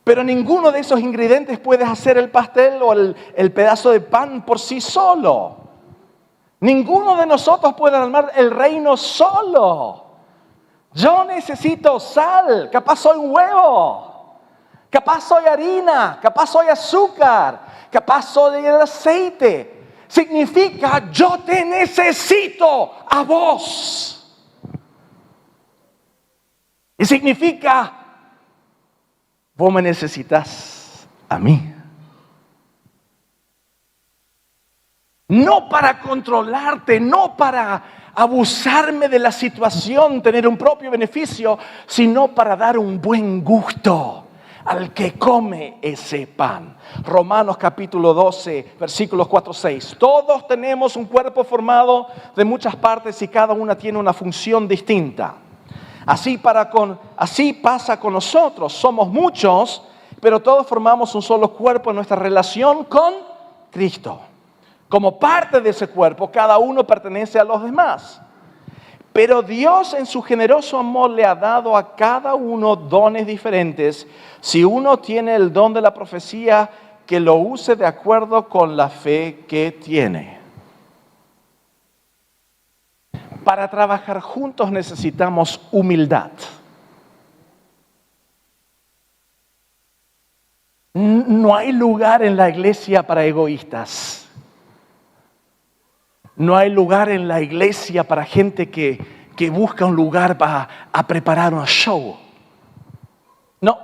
Pero ninguno de esos ingredientes puede hacer el pastel o el pedazo de pan por sí solo. Ninguno de nosotros puede armar el reino solo. Yo necesito sal, capaz soy un huevo, capaz soy harina, capaz soy azúcar, capaz soy el aceite. Significa: yo te necesito a vos. Y significa: vos me necesitas a mí. No para controlarte, no para abusarme de la situación, tener un propio beneficio, sino para dar un buen gusto al que come ese pan. Romanos capítulo 12, versículos 4-6. Todos tenemos un cuerpo formado de muchas partes y cada una tiene una función distinta. Así pasa con nosotros. Somos muchos, pero todos formamos un solo cuerpo en nuestra relación con Cristo. Como parte de ese cuerpo, cada uno pertenece a los demás. Pero Dios, en su generoso amor, le ha dado a cada uno dones diferentes. Si uno tiene el don de la profecía, que lo use de acuerdo con la fe que tiene. Para trabajar juntos necesitamos humildad. No hay lugar en la iglesia para egoístas. No hay lugar en la iglesia para gente que busca un lugar para preparar un show. No.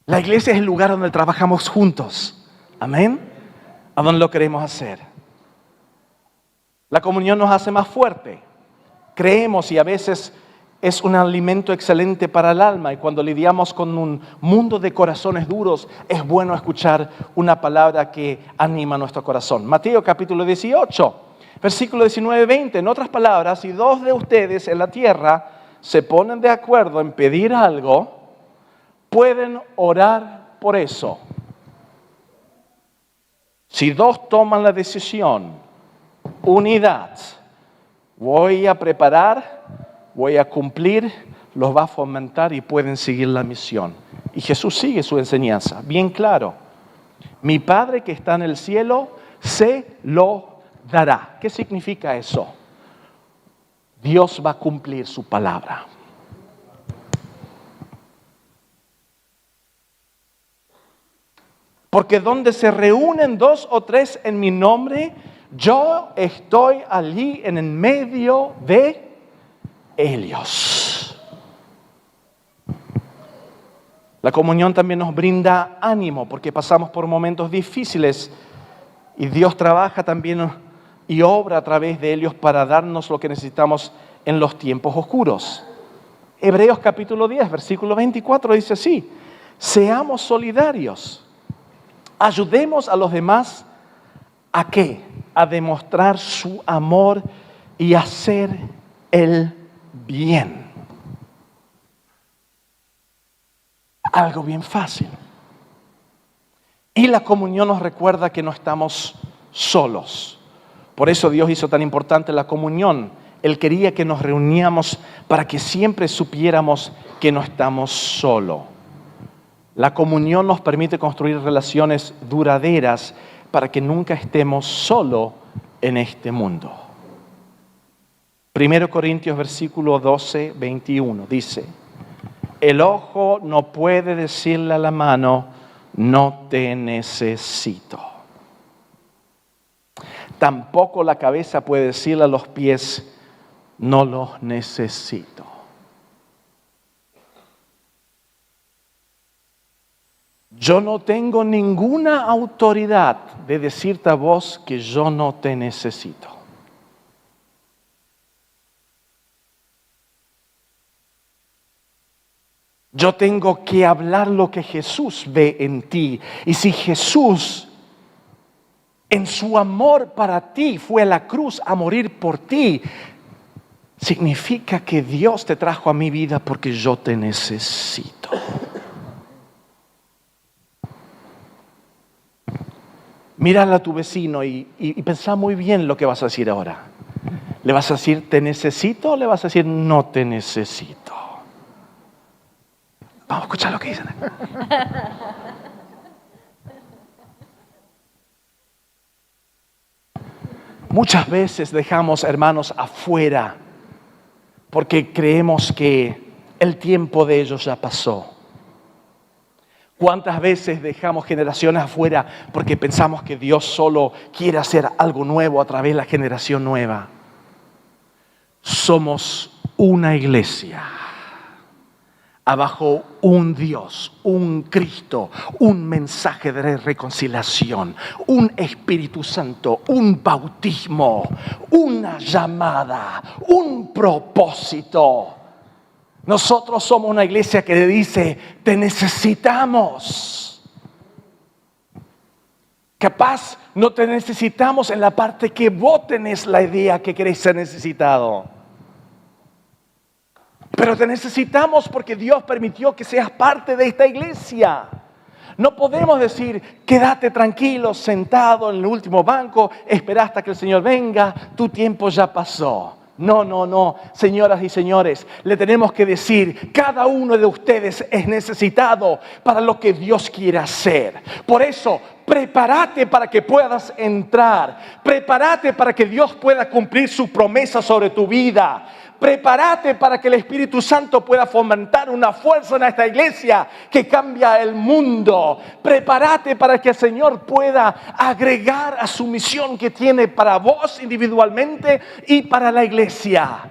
La iglesia es el lugar donde trabajamos juntos. Amén. A donde lo queremos hacer. La comunión nos hace más fuerte. Creemos y a veces es un alimento excelente para el alma. Y cuando lidiamos con un mundo de corazones duros, es bueno escuchar una palabra que anima nuestro corazón. Mateo capítulo 18, versículo 19-20. En otras palabras, si dos de ustedes en la tierra se ponen de acuerdo en pedir algo, pueden orar por eso. Si dos toman la decisión, unidad, voy a preparar, voy a cumplir, los va a fomentar y pueden seguir la misión. Y Jesús sigue su enseñanza, bien claro. Mi Padre que está en el cielo se lo dará. ¿Qué significa eso? Dios va a cumplir su palabra. Porque donde se reúnen 2 o 3 en mi nombre, yo estoy allí en el medio de ellos. La comunión también nos brinda ánimo porque pasamos por momentos difíciles y Dios trabaja también y obra a través de ellos para darnos lo que necesitamos en los tiempos oscuros. Hebreos capítulo 10, versículo 24 dice así: seamos solidarios, ayudemos a los demás. ¿A qué? A demostrar su amor y hacer el bien. Algo bien fácil. Y la comunión nos recuerda que no estamos solos. Por eso Dios hizo tan importante la comunión. Él quería que nos reuníamos para que siempre supiéramos que no estamos solos. La comunión nos permite construir relaciones duraderas para que nunca estemos solos en este mundo. 1 Corintios versículo 12, 21 dice: el ojo no puede decirle a la mano, no te necesito. Tampoco la cabeza puede decirle a los pies, no los necesito. Yo no tengo ninguna autoridad de decirte a vos que yo no te necesito. Yo tengo que hablar lo que Jesús ve en ti. Y si Jesús, en su amor para ti, fue a la cruz a morir por ti, significa que Dios te trajo a mi vida porque yo te necesito. Mírala a tu vecino y pensá muy bien lo que vas a decir ahora. ¿Le vas a decir te necesito o le vas a decir no te necesito? Vamos a escuchar lo que dicen. Muchas veces dejamos hermanos afuera porque creemos que el tiempo de ellos ya pasó. ¿Cuántas veces dejamos generaciones afuera porque pensamos que Dios solo quiere hacer algo nuevo a través de la generación nueva? Somos una iglesia abajo un Dios, un Cristo, un mensaje de reconciliación, un Espíritu Santo, un bautismo, una llamada, un propósito. Nosotros somos una iglesia que le dice, te necesitamos. Capaz no te necesitamos en la parte que vos tenés la idea que querés ser necesitado. Pero te necesitamos porque Dios permitió que seas parte de esta iglesia. No podemos decir, quédate tranquilo, sentado en el último banco, espera hasta que el Señor venga, tu tiempo ya pasó. No, señoras y señores, le tenemos que decir, cada uno de ustedes es necesitado para lo que Dios quiere hacer. Por eso, prepárate para que puedas entrar. Prepárate para que Dios pueda cumplir su promesa sobre tu vida. Prepárate para que el Espíritu Santo pueda fomentar una fuerza en esta iglesia que cambia el mundo. Prepárate para que el Señor pueda agregar a su misión que tiene para vos individualmente y para la iglesia.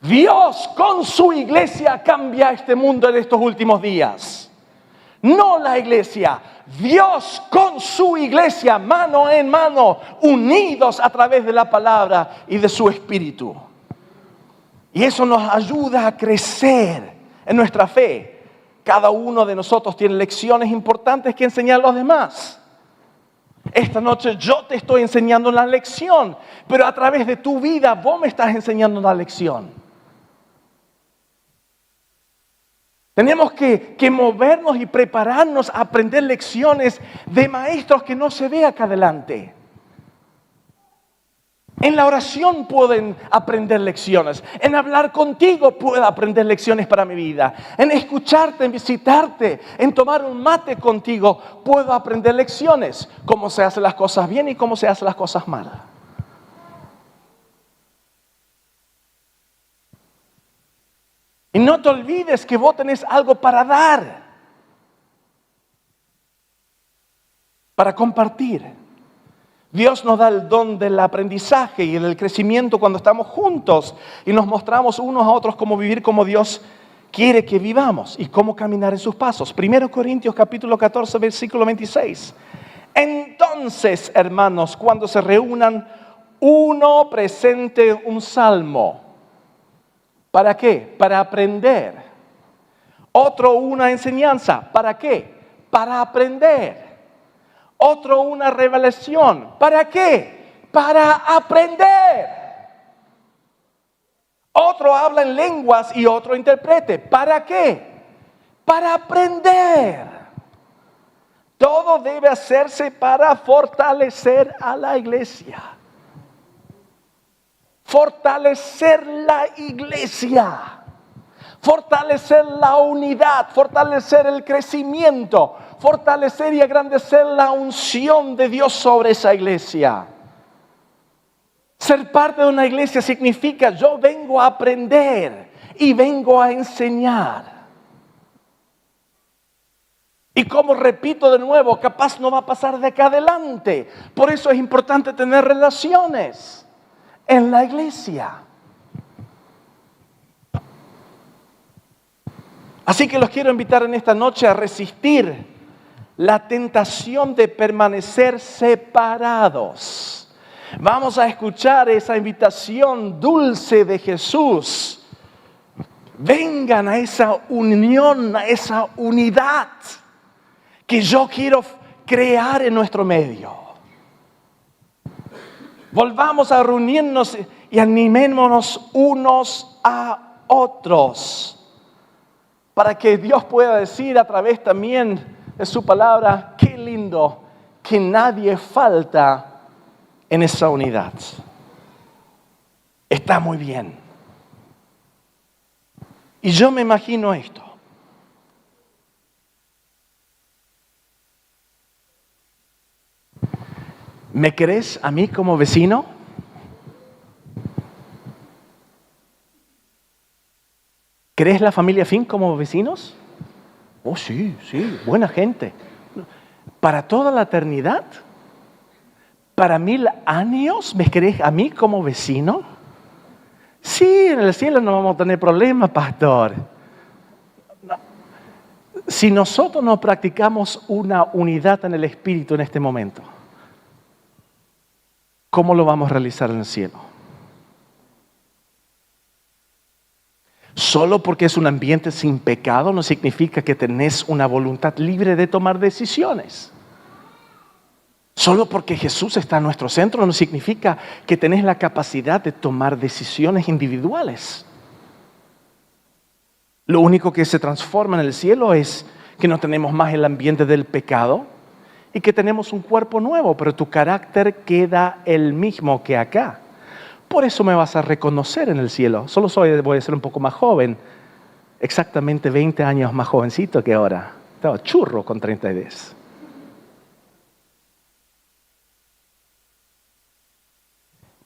Dios con su iglesia cambia este mundo en estos últimos días. No la iglesia, Dios con su iglesia, mano en mano, unidos a través de la palabra y de su Espíritu. Y eso nos ayuda a crecer en nuestra fe. Cada uno de nosotros tiene lecciones importantes que enseñar a los demás. Esta noche yo te estoy enseñando una lección, pero a través de tu vida vos me estás enseñando una lección. Tenemos que movernos y prepararnos a aprender lecciones de maestros que no se ve acá adelante. En la oración pueden aprender lecciones. En hablar contigo puedo aprender lecciones para mi vida. En escucharte, en visitarte, en tomar un mate contigo puedo aprender lecciones. Cómo se hacen las cosas bien y cómo se hacen las cosas mal. Y no te olvides que vos tenés algo para dar. Para compartir. Dios nos da el don del aprendizaje y del crecimiento cuando estamos juntos y nos mostramos unos a otros cómo vivir como Dios quiere que vivamos y cómo caminar en sus pasos. 1 Corintios capítulo 14, versículo 26. Entonces, hermanos, cuando se reúnan, uno presente un salmo. ¿Para qué? Para aprender. Otro una enseñanza. ¿Para qué? Para aprender. Otro una revelación. ¿Para qué? Para aprender. Otro habla en lenguas y otro interprete. ¿Para qué? Para aprender. Todo debe hacerse para fortalecer a la iglesia. Fortalecer la iglesia. Fortalecer la unidad. Fortalecer el crecimiento. Fortalecer y agrandecer la unción de Dios sobre esa iglesia. Ser parte de una iglesia significa yo vengo a aprender y vengo a enseñar. Y como repito de nuevo, capaz no va a pasar de acá adelante. Por eso es importante tener relaciones en la iglesia. Así que los quiero invitar en esta noche a resistir la tentación de permanecer separados. Vamos a escuchar esa invitación dulce de Jesús. Vengan a esa unión, a esa unidad que yo quiero crear en nuestro medio. Volvamos a reunirnos y animémonos unos a otros para que Dios pueda decir a través también de su palabra, qué lindo que nadie falta en esa unidad. Está muy bien. Y yo me imagino esto. ¿Me querés a mí como vecino? ¿Querés la familia Finn como vecinos? Oh, sí, buena gente. ¿Para toda la eternidad? ¿Para 1000 años me querés a mí como vecino? Sí, en el cielo no vamos a tener problemas, pastor. No. Si nosotros no practicamos una unidad en el Espíritu en este momento, ¿cómo lo vamos a realizar en el cielo? Solo porque es un ambiente sin pecado no significa que tenés una voluntad libre de tomar decisiones. Solo porque Jesús está en nuestro centro no significa que tenés la capacidad de tomar decisiones individuales. Lo único que se transforma en el cielo es que no tenemos más el ambiente del pecado y que tenemos un cuerpo nuevo, pero tu carácter queda el mismo que acá. Por eso me vas a reconocer en el cielo. Solo voy a ser un poco más joven, exactamente 20 años más jovencito que ahora. Estaba churro con 32.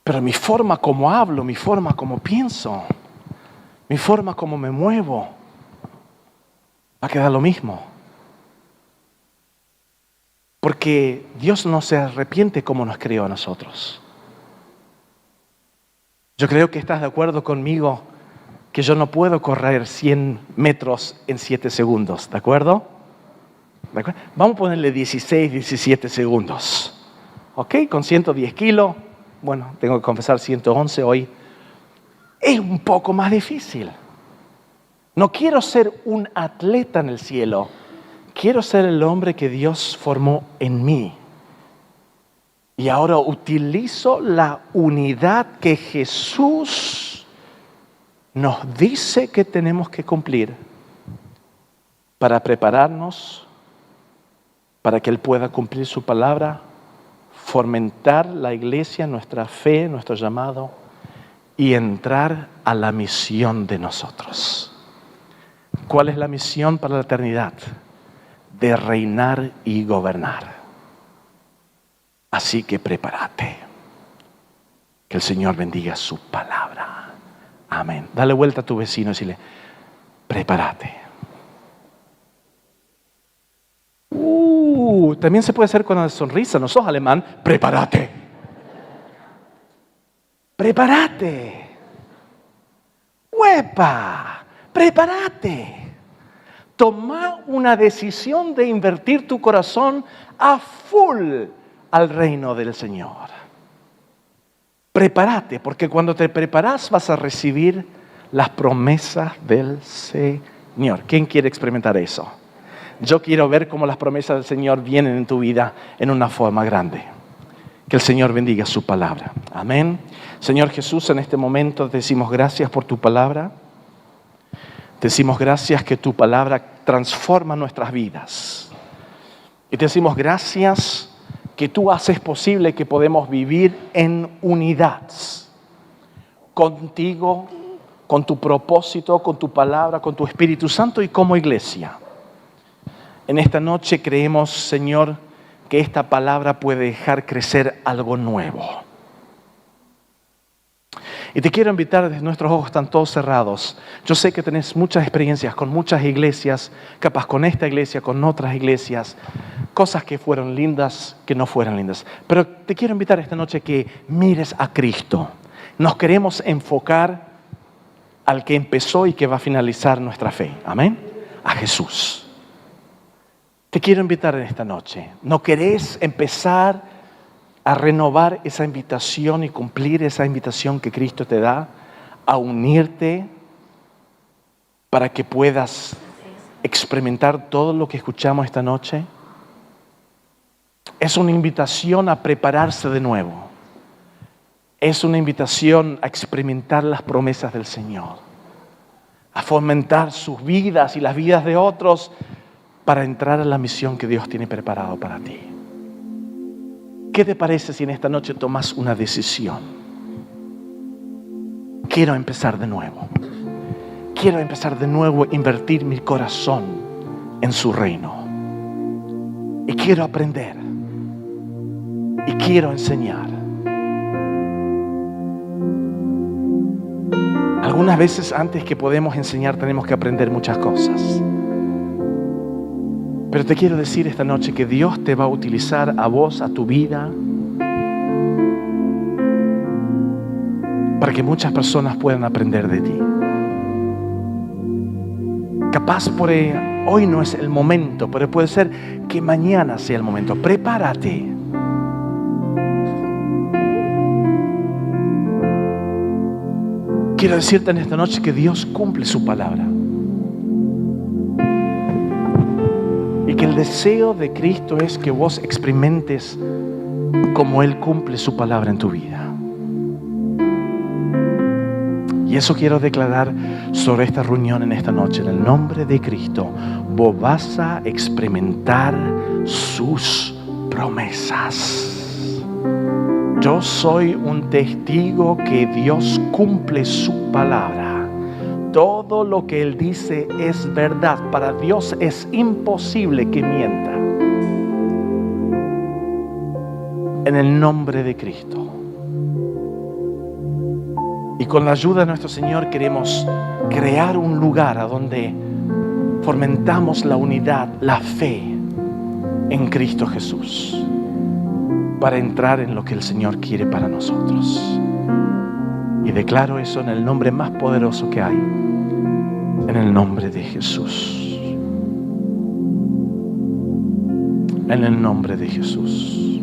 Pero mi forma como hablo, mi forma como pienso, mi forma como me muevo, va a quedar lo mismo. Porque Dios no se arrepiente como nos creó a nosotros. Yo creo que estás de acuerdo conmigo que yo no puedo correr 100 metros en 7 segundos, ¿de acuerdo? Vamos a ponerle 16, 17 segundos. ¿Ok? Con 110 kilos. Bueno, tengo que confesar 111 hoy. Es un poco más difícil. No quiero ser un atleta en el cielo. Quiero ser el hombre que Dios formó en mí. Y ahora utilizo la unidad que Jesús nos dice que tenemos que cumplir para prepararnos, para que Él pueda cumplir su palabra, fomentar la iglesia, nuestra fe, nuestro llamado y entrar a la misión de nosotros. ¿Cuál es la misión para la eternidad? De reinar y gobernar. Así que prepárate. Que el Señor bendiga su palabra. Amén. Dale vuelta a tu vecino y dile, prepárate. También se puede hacer con una sonrisa. No sos alemán, prepárate. Prepárate. ¡Huepa! Prepárate. Toma una decisión de invertir tu corazón a full al reino del Señor. Prepárate, porque cuando te preparas vas a recibir las promesas del Señor. ¿Quién quiere experimentar eso? Yo quiero ver cómo las promesas del Señor vienen en tu vida en una forma grande. Que el Señor bendiga su palabra. Amén. Señor Jesús, en este momento te decimos gracias por tu palabra. Te decimos gracias que tu palabra transforma nuestras vidas. Y te decimos gracias que tú haces posible que podemos vivir en unidad contigo, con tu propósito, con tu palabra, con tu Espíritu Santo y como iglesia. En esta noche creemos, Señor, que esta palabra puede dejar crecer algo nuevo. Y te quiero invitar, nuestros ojos están todos cerrados. Yo sé que tenés muchas experiencias con muchas iglesias, capaz con esta iglesia, con otras iglesias, cosas que fueron lindas, que no fueron lindas. Pero te quiero invitar esta noche que mires a Cristo. Nos queremos enfocar al que empezó y que va a finalizar nuestra fe. Amén. A Jesús. Te quiero invitar en esta noche. ¿No querés empezar a renovar esa invitación y cumplir esa invitación que Cristo te da, a unirte para que puedas experimentar todo lo que escuchamos esta noche? Es una invitación a prepararse de nuevo. Es una invitación a experimentar las promesas del Señor, a fomentar sus vidas y las vidas de otros para entrar a la misión que Dios tiene preparado para ti. ¿Qué te parece si en esta noche tomas una decisión? Quiero empezar de nuevo. Quiero empezar de nuevo a invertir mi corazón en su reino. Y quiero aprender. Y quiero enseñar. Algunas veces antes que podemos enseñar tenemos que aprender muchas cosas. Pero te quiero decir esta noche que Dios te va a utilizar a vos, a tu vida, para que muchas personas puedan aprender de ti. Capaz por hoy no es el momento, pero puede ser que mañana sea el momento. Prepárate. Quiero decirte en esta noche que Dios cumple su palabra. Y que el deseo de Cristo es que vos experimentes como Él cumple su palabra en tu vida. Y eso quiero declarar sobre esta reunión en esta noche. En el nombre de Cristo, vos vas a experimentar sus promesas. Yo soy un testigo que Dios cumple su palabra. Todo lo que Él dice es verdad. Para Dios es imposible que mienta. En el nombre de Cristo. Y con la ayuda de nuestro Señor queremos crear un lugar a donde fomentamos la unidad, la fe en Cristo Jesús, para entrar en lo que el Señor quiere para nosotros. Y declaro eso en el nombre más poderoso que hay, en el nombre de Jesús. En el nombre de Jesús.